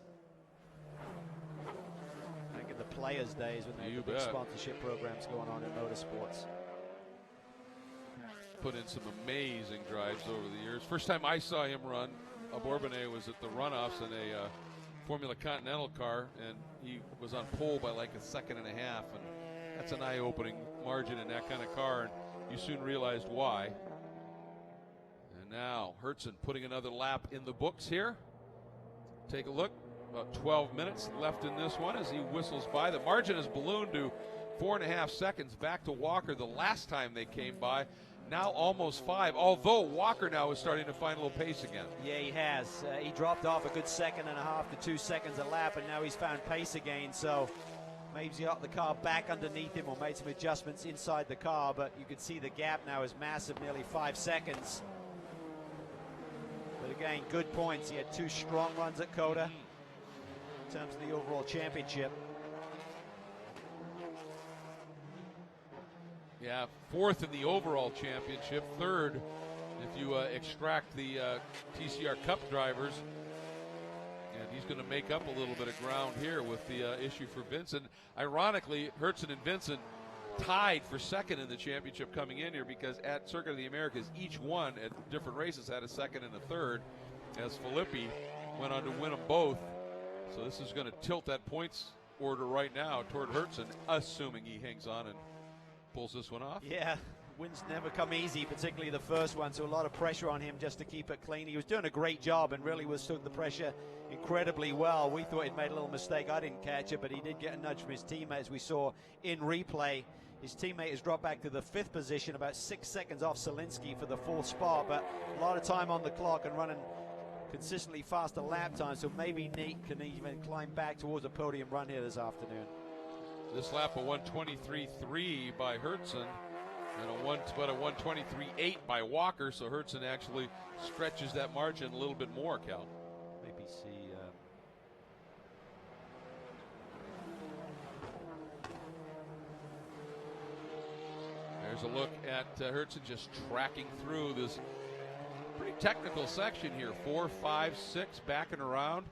The Players' Days when they had the big sponsorship programs going on in motorsports. Put in some amazing drives over the years. First time I saw him run, Bourbonnais was at the runoffs in a Formula Continental car, and he was on pole by like a second and a half, and that's an eye-opening margin in that kind of car, and you soon realized why. And now Hertzen putting another lap in the books here. Take a look. About 12 minutes left in this one as he whistles by. The margin has ballooned to 4.5 seconds back to Walker the last time they came by. Now almost 5, although Walker now is starting to find a little pace again. Yeah, he has. He dropped off a good 1.5 to 2 seconds a lap, and now he's found pace again. So maybe he got the car back underneath him or made some adjustments inside the car, but you can see the gap now is massive, nearly 5 seconds. But again, good points. He had 2 strong runs at Coda. In terms of the overall championship. Yeah, 4th in the overall championship, 3rd if you extract the TCR Cup drivers. And he's going to make up a little bit of ground here with the issue for Vincent. Ironically, Hertzen and Vincent tied for 2nd in the championship coming in here, because at Circuit of the Americas, each one at different races had a 2nd and a 3rd, as Filippi went on to win them both. So this is going to tilt that points order right now toward Hertzen, assuming he hangs on and pulls this one off. Yeah, wins never come easy, particularly the first one, so a lot of pressure on him just to keep it clean. He was doing a great job and really withstood the pressure incredibly well. We thought he'd made a little mistake. I didn't catch it, but he did get a nudge from his teammates we saw in replay. His teammate has dropped back to the 5th position, about 6 seconds off Selinsky for the 4th spot, but a lot of time on the clock and running consistently faster lap time, so maybe Nate can even climb back towards a podium run here this afternoon. This lap a 1:23.3 by Hertzen, and a 1:23.8 by Walker, so Hertzen actually stretches that margin a little bit more, Cal. Maybe see. There's a look at Hertzen just tracking through this pretty technical section here. 4, 5, 6, backing around.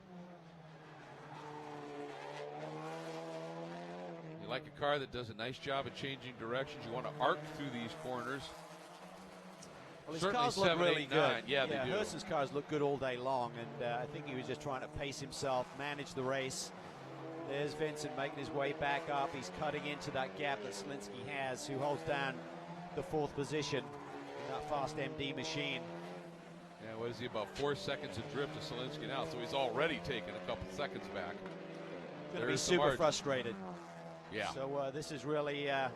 You like a car that does a nice job of changing directions. You want to arc through these corners. Well, his Certainly cars look 7, really 8, good. 9. Yeah, they do. Hertzen's cars look good all day long, and I think he was just trying to pace himself, manage the race. There's Vincent making his way back up. He's cutting into that gap that Slinsky has, who holds down the 4th position in that fast MD machine. Yeah, what is he, about 4 seconds adrift to Slinsky now, so he's already taken a couple seconds back. Going to be super frustrated. Yeah. So this is really a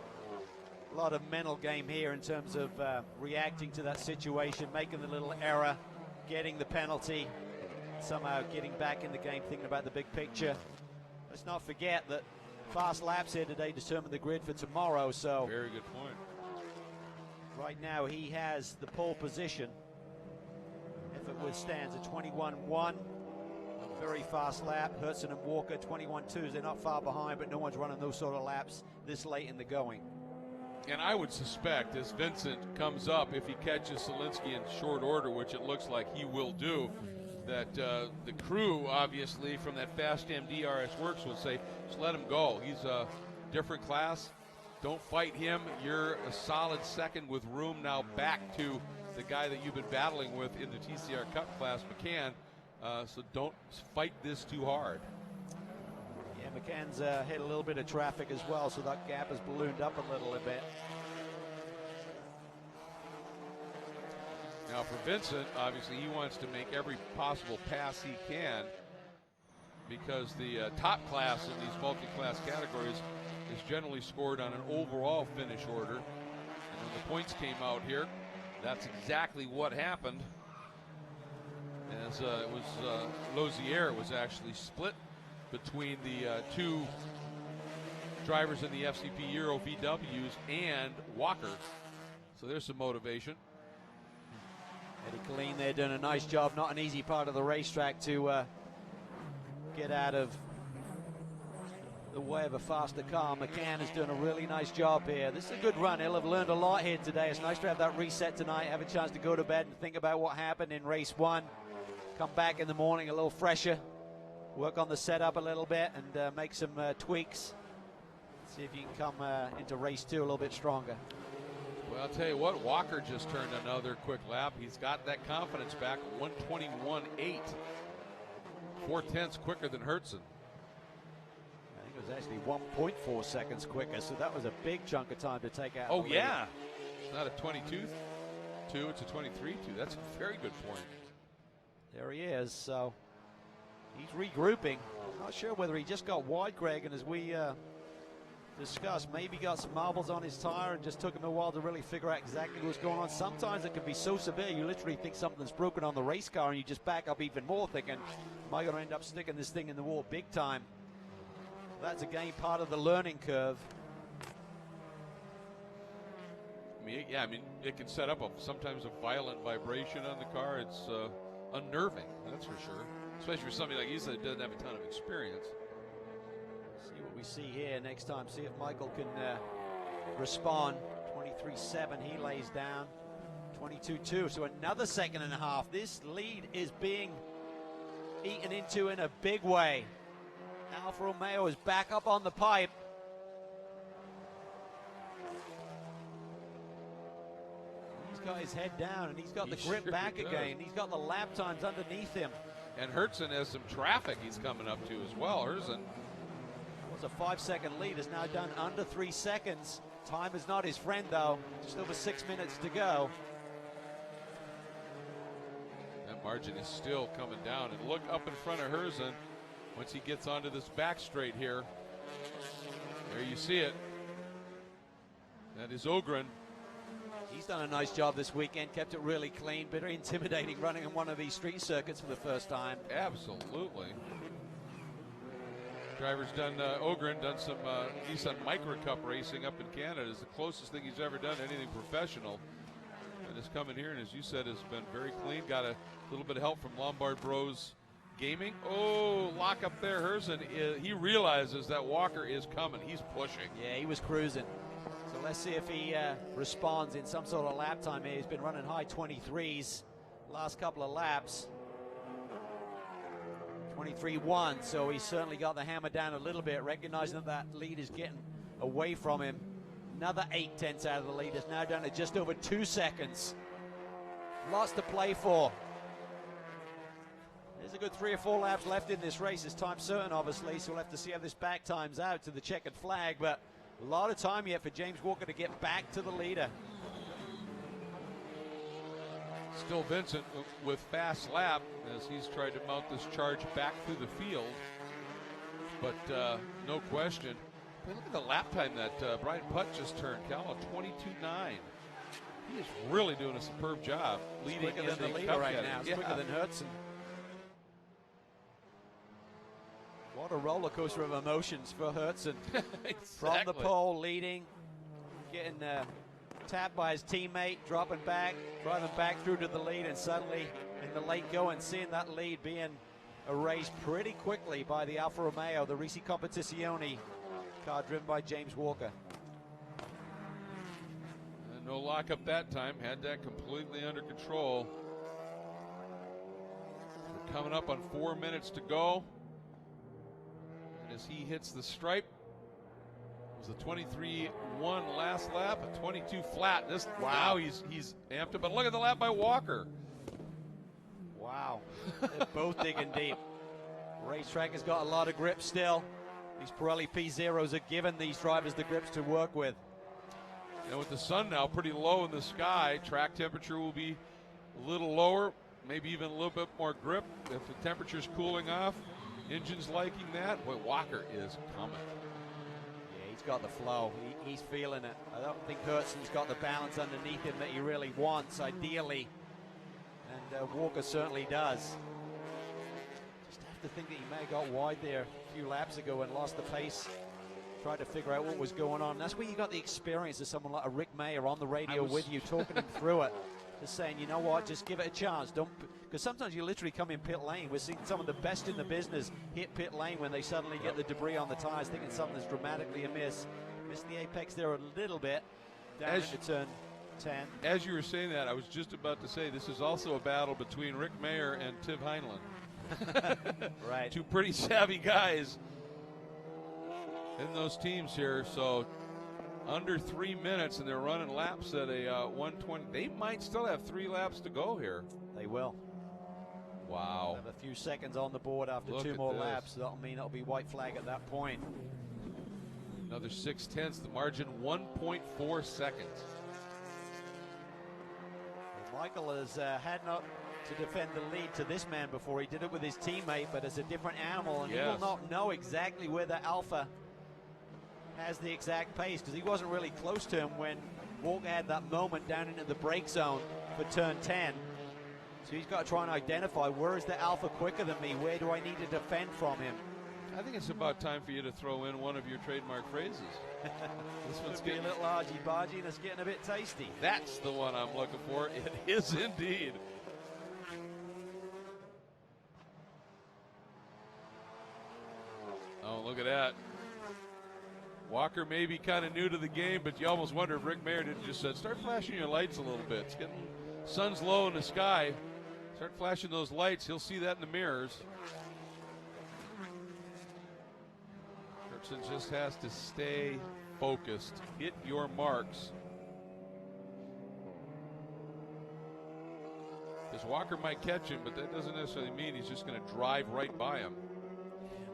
lot of mental game here in terms of reacting to that situation, making the little error, getting the penalty, somehow getting back in the game, thinking about the big picture. Let's not forget that fast laps here today determine the grid for tomorrow. So very good point. Right now he has the pole position. If it withstands a 21.1, very fast lap. Hertzen and Walker 21.2s. They're not far behind, but no one's running those sort of laps this late in the going. And I would suspect as Vincent comes up, if he catches Slinsky in short order, which it looks like he will do, that the crew, obviously, from that Fast MD RS Works will say, just let him go. He's a different class. Don't fight him. You're a solid second with room now back to the guy that you've been battling with in the TCR Cup class, McCann. So don't fight this too hard. Yeah, McCann's hit a little bit of traffic as well, so that gap has ballooned up a little bit. Now for Vincent, obviously he wants to make every possible pass he can, because the top class in these multi-class categories is generally scored on an overall finish order. And when the points came out here, that's exactly what happened. As it was Lozier was actually split between the two drivers in the FCP Euro VWs and Walker. So there's some motivation. Eddie Colleen there doing a nice job. Not an easy part of the racetrack to get out of the way of a faster car. McCann is doing a really nice job here. This is a good run. He'll have learned a lot here today. It's nice to have that reset tonight, have a chance to go to bed and think about what happened in race 1. Come back in the morning a little fresher, work on the setup a little bit, and make some tweaks. See if you can come into race 2 a little bit stronger. Well, I'll tell you what, Walker just turned another quick lap. He's got that confidence back, 1:21.8. 4/10 quicker than Hertzen. I think it was actually 1.4 seconds quicker, so that was a big chunk of time to take out. Oh, yeah. It's not a 22.2, it's a 23.2. That's a very good point. There he is, so he's regrouping. Not sure whether he just got wide, Greg, and as we discussed, maybe got some marbles on his tire and just took him a while to really figure out exactly what's going on. Sometimes it can be so severe, you literally think something's broken on the race car and you just back up even more thinking, am I going to end up sticking this thing in the wall big time? That's again part of the learning curve. I mean, it can set up sometimes a violent vibration on the car. It's unnerving, that's for sure. Especially for somebody like Isa that doesn't have a ton of experience. See what we see here next time. See if Michael can respond. 23.7 he lays down. 22.2, so another second and a half. This lead is being eaten into in a big way. Alfa Romeo is back up on the pipe. He's got his head down and he's got the grip back again. He's got the lap times underneath him. And Hertzen has some traffic he's coming up to as well. Hertzen was a 5-second lead, is now done under 3 seconds. Time is not his friend though. Just over 6 minutes to go. That margin is still coming down. And look up in front of Hertzen once he gets onto this back straight here. There you see it. That is Ogren. He's done a nice job this weekend, kept it really clean, very intimidating running on one of these street circuits for the first time. Absolutely. Driver's done, Ogren done some Nissan Micra Cup racing up in Canada. It's the closest thing he's ever done to anything professional. And has come in here, and as you said, has been very clean. Got a little bit of help from Lombard Bros Gaming. Oh, lock up there, Herzen. He realizes that Walker is coming. He's pushing. Yeah, he was cruising. So let's see if he responds in some sort of lap time here. He's been running high 23s last couple of laps. 23-1, so he's certainly got the hammer down a little bit, recognizing that that lead is getting away from him. Another 8/10 out of the lead. Is now down to just over 2 seconds. Lots to play for. There's a good 3 or 4 laps left in this race. It's time certain, obviously, so we'll have to see how this back times out to the checkered flag, but a lot of time yet for James Walker to get back to the leader. Still Vincent with fast lap as he's tried to mount this charge back through the field. But no question. Look at the lap time that Brian Putt just turned, Cal, 22.9. He is really doing a superb job leading quicker than the leader right now. It's quicker than Herzen. What a roller coaster of emotions for Herzen. Exactly. From the pole, leading, getting tapped by his teammate, dropping back, driving back through to the lead, and suddenly in the late going, seeing that lead being erased pretty quickly by the Alfa Romeo, the Risi Competizione car driven by James Walker. And no lockup that time, had that completely under control. We're coming up on 4 minutes to go. And as he hits the stripe, it was a 23-1 last lap, a 22 flat. This wow, he's amped up. But look at the lap by Walker. Wow, they're both digging deep. Racetrack has got a lot of grip still. These Pirelli P0s are giving these drivers the grips to work with. And with the sun now pretty low in the sky, track temperature will be a little lower, maybe even a little bit more grip. If the temperature's cooling off, engine's liking that. Boy, Walker is coming. Yeah, he's got the flow. He's feeling it. I don't think Herzen's got the balance underneath him that he really wants, ideally. And Walker certainly does. Just have to think that he may have got wide there a few laps ago and lost the pace. Tried to figure out what was going on. That's where you got the experience of someone like a Rick Mayer on the radio with you, talking him through it. Just saying, you know what, just give it a chance. Don't, because sometimes you literally come in pit lane. We're seeing some of the best in the business hit pit lane when they suddenly get the debris on the tires, thinking something's dramatically amiss. Missed the apex there a little bit down into turn 10. As you were saying that, I was just about to say this is also a battle between Rick Mayer and Tiv Heinlein. Right. Two pretty savvy guys in those teams here. So under 3 minutes, and they're running laps at a 120. They might still have 3 laps to go here. They will. Wow. Have a few seconds on the board after Look 2 more this. laps. That'll mean it'll be white flag at that point. Another 6/10, the margin 1.4 seconds. Well, Michael has had not to defend the lead to this man before. He did it with his teammate, but as a different animal, and he will not know exactly where the Alpha has the exact pace, because he wasn't really close to him when Walker had that moment down into the brake zone for turn 10. So he's got to try and identify, where is the Alpha quicker than me? Where do I need to defend from him? I think it's about time for you to throw in one of your trademark phrases. This one's getting a little argy-bargy, and it's getting a bit tasty. That's the one I'm looking for. It is indeed. Oh, look at that. Walker may be kind of new to the game, but you almost wonder if Rick Mayer didn't just said, start flashing your lights a little bit. It's getting, sun's low in the sky. Start flashing those lights. He'll see that in the mirrors. Herzen just has to stay focused. Hit your marks. Because Walker might catch him, but that doesn't necessarily mean he's just going to drive right by him.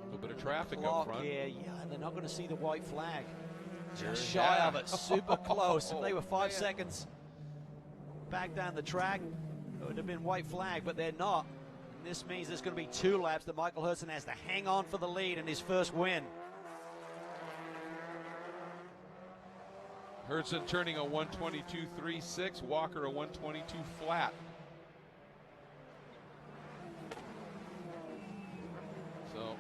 A little bit of traffic up front. Yeah, they're not going to see the white flag. Just shy of it, super close. If they were 5 seconds back down the track, it would have been white flag, but they're not. And this means there's going to be 2 laps that Michael Herzen has to hang on for the lead in his first win. Hudson turning a 122.36, Walker a 122 flat. So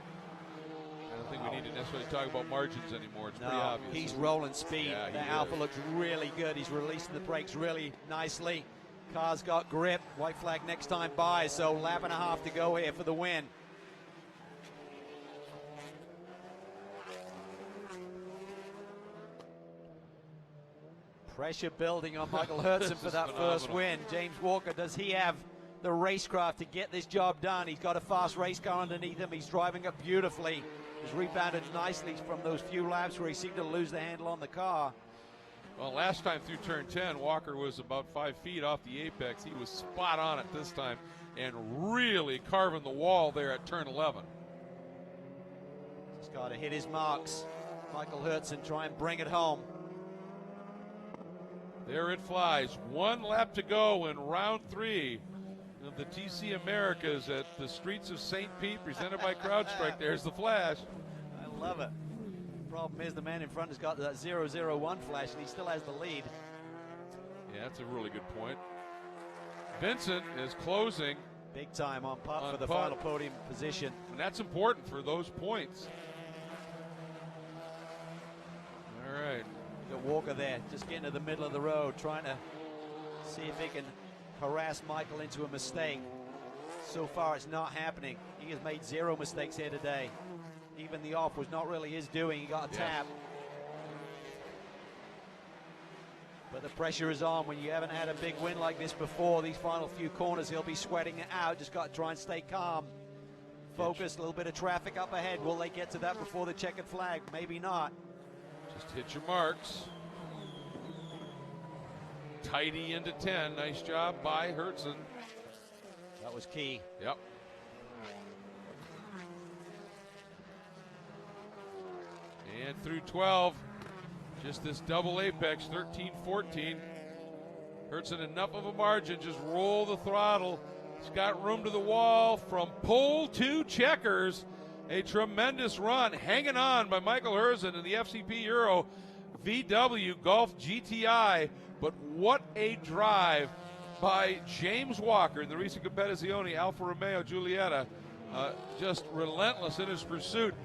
I don't think we need to necessarily talk about margins anymore. It's pretty obvious. He's rolling speed. Yeah, the Alpha looks really good. He's releasing the brakes really nicely. Car's got grip. White flag next time by, so lap and a half to go here for the win. Pressure building on Michael Hudson for that first win. James Walker, does he have the racecraft to get this job done? He's got a fast race car underneath him. He's driving it beautifully. He's rebounded nicely from those few laps where he seemed to lose the handle on the car. Well, last time through turn 10, Walker was about 5 feet off the apex. He was spot on it this time and really carving the wall there at turn 11. He's got to hit his marks. Michael Hudson try and bring it home. There it flies. 1 lap to go in round 3 of the TC Americas at the streets of St. Pete, presented by CrowdStrike. There's the flash. I love it. Problem is the man in front has got that 001 flash, and he still has the lead. Yeah, that's a really good point. Vincent is closing. Big time on putt for the final podium position. And that's important for those points. All right. Got Walker there, just getting to the middle of the road, trying to see if he can harass Michael into a mistake. So far, it's not happening. He has made 0 mistakes here today. Even the off was not really his doing. He got a tap. But the pressure is on when you haven't had a big win like this before. These final few corners, he'll be sweating it out. Just got to try and stay calm. Focus, a little bit of traffic up ahead. Will they get to that before the checkered flag? Maybe not. Just hit your marks. Tidy into 10. Nice job by Hudson. That was key. Yep. And through 12, just this double apex, 13-14. Hudson enough of a margin, just roll the throttle. He's got room to the wall from pole to checkers. A tremendous run, hanging on by Michael Hudson in the FCP Euro VW Golf GTI. But what a drive by James Walker in the Racing Competizione Alfa Romeo Giulietta. Just relentless in his pursuit.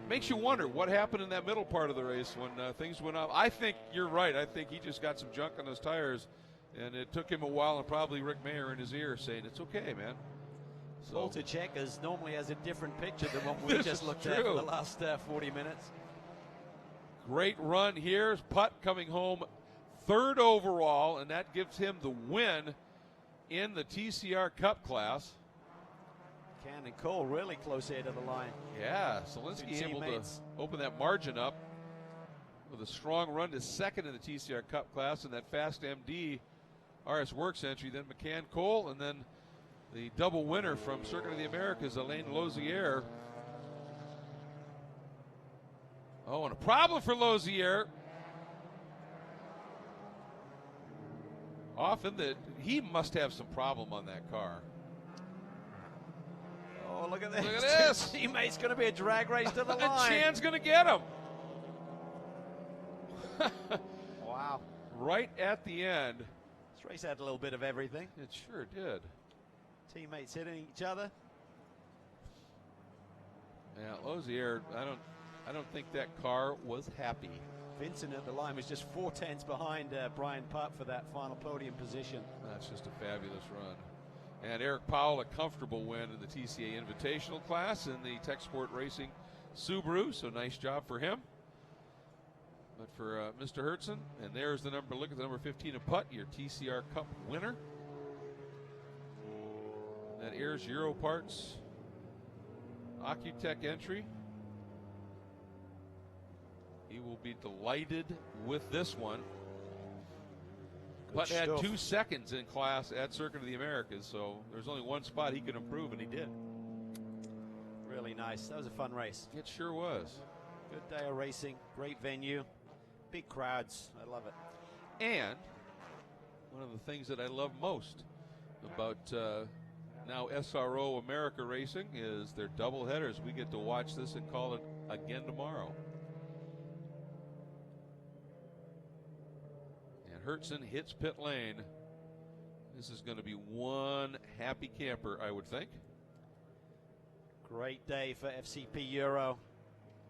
Makes you wonder what happened in that middle part of the race when things went up. I think you're right. I think he just got some junk on his tires, and it took him a while, and probably Rick Mayer in his ear saying, "It's okay, man." Pole to checkers normally has a different picture than what we just looked at for the last 40 minutes. Great run here. Putt coming home 3rd overall, and that gives him the win in the TCR Cup class. Can and Cole really close here to the line. Yeah, Solinsky able to open that margin up with a strong run to 2nd in the TCR Cup class, and that Fast MD RS Works entry. Then McCann Cole, and then the double winner from Circuit of the Americas, Alain Lausier. Oh, and a problem for Lausier. He must have some problem on that car. Oh, look at this. Look at this. Teammate's going to be a drag race to the line. And Chan's going to get him. Wow. Right at the end. This race had a little bit of everything. It sure did. Teammates hitting each other. Yeah, Lausier, I don't think that car was happy. Vincent at the line was just 4/10 behind Brian Putt for that final podium position. That's just a fabulous run. And Eric Powell, a comfortable win in the TCA Invitational class in the Tech Sport Racing Subaru, so nice job for him. But for Mr. Hudson, and there's the number, look at the number 15 of Putt, your TCR Cup winner. That Ayers Euro Parts Accutech entry. He will be delighted with this one. Putt had 2 seconds in class at Circuit of the Americas, so there's only one spot he could improve, and he did. Really nice. That was a fun race. It sure was. Good day of racing, great venue, big crowds. I love it. And one of the things that I love most about now SRO America Racing is their double headers. We get to watch this and call it again tomorrow. Hertzen hits pit lane. This is going to be one happy camper, I would think. Great day for FCP Euro.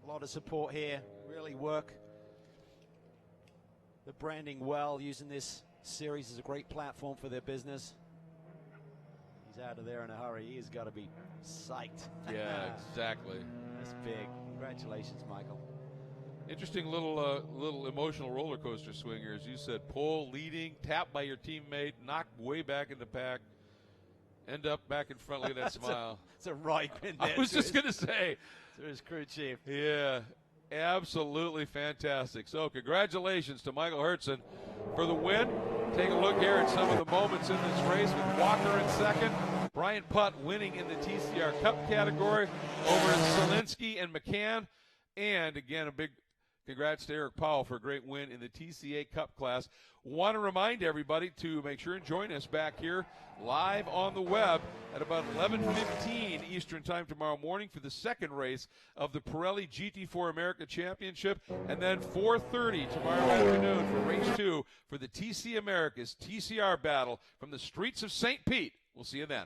A lot of support here. Really work the branding well, using this series as a great platform for their business. He's out of there in a hurry. He's got to be psyched. Yeah, exactly. That's big. Congratulations, Michael. Interesting little emotional roller coaster swing here. As you said, pole, leading, tapped by your teammate, knocked way back in the pack, end up back in front. Look at that smile. It's a right in there. I was just going to say. To his crew chief. Yeah, absolutely fantastic. So congratulations to Michael Hertzen for the win. Take a look here at some of the moments in this race with Walker in second. Brian Putt winning in the TCR Cup category over Zielinski and McCann. And again, a big congrats to Eric Powell for a great win in the TCA Cup class. Want to remind everybody to make sure and join us back here live on the web at about 11:15 Eastern Time tomorrow morning for the second race of the Pirelli GT4 America Championship, and then 4:30 tomorrow afternoon for race 2 for the TC America's TCR battle from the streets of St. Pete. We'll see you then.